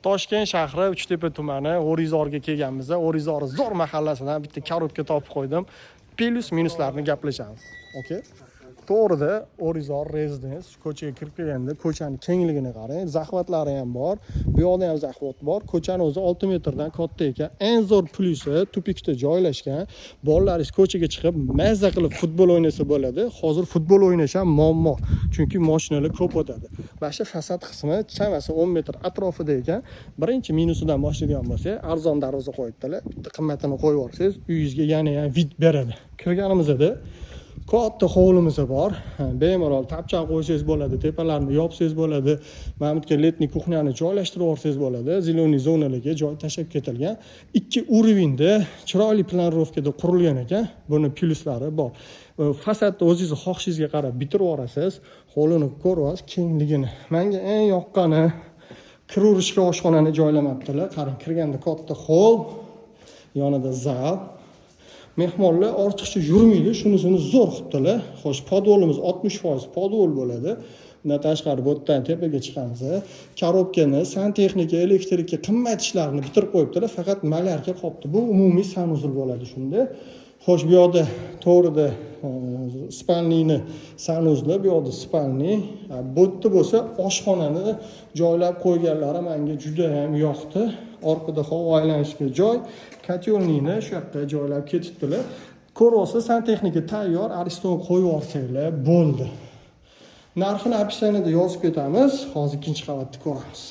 Toshkent shahri Uchtepa tumani O'rizorga kelganmiz. O'rizor zo'r mahallasidan bitta korobka topib qo'ydim. Plus minuslarni gaplashamiz. Okay? To'g'rida O'rizor Residence ko'chaga kirib kelganda ko'chaning kengligini qarang, zaxvatlari ham bor. Bu yoqda ham zaxvat bor. Ko'chaning o'zi 6 metrdan katta ekan. Eng zo'r plusi tupikda joylashgan. Bolalaringiz ko'chaga chiqib mazza qilib futbol o'ynasa bo'ladi. Hozir futbol o'ynash ham muammo, chunki mashinalar ko'p o'tadi. Mana shu fasad qismi chamasi 10 metr atrofida ekan. Birinchi minusidan boshlaydigan bo'lsak, arzon darvoza qo'yibdilar. Bitta qimmatini qo'yib olsangiz, uyingizga yana ham vid beradi. Kirganimizda katta hovlimiz bor. Bemalol tapchan qo'ysangiz bo'ladi, tepalarini yopsangiz bo'ladi. Mana bu yerga letniy kuxnyani joylashtirib olsangiz bo'ladi. Zeleniy zonalarga joy tashab ketilgan. 2 urovinda chiroyli planirovkada qurilgan ekan. Buni plyuslari bor. Fasadni o'zingiz xohishingizga qarab bitirib olasiz. Hovlini ko'rasiz, kengligini. Menga eng yoqqani kiraverishga oshxonani joylamabdilar. Qarang, kirganda katta hol, yonida zal. Mehmonlar ortiqcha yurmaydi, shunisini zo'r qilibdilar. Xo'sh, podvolimiz 60% podvol bo'ladi. Bundan tashqari bu yerdan tepaga chiqamiz. Korobkani, santexnika, elektrika qimmat ishlarni bitirib qo'yibdilar, faqat malyarka qolibdi. Bu umumiy sanuzul bo'ladi shunda. Xo'sh, bu yoqda to'g'rida spalniyni sanuzli, bu yoqda spalniy. Bu yerda bo'lsa oshxonani joylab qo'yganlari menga juda ham yoqdi. Orqada havo aylanishga joy, kotyolniyni shu yoqqa joylab ketibdilar. Ko'rasiz, santexnika tayyor, ariston qo'yib olsanglar bo'ldi. Narxini opisiyaniyada yozib ketamiz. Hozir ikkinchi qavatni ko'ramiz.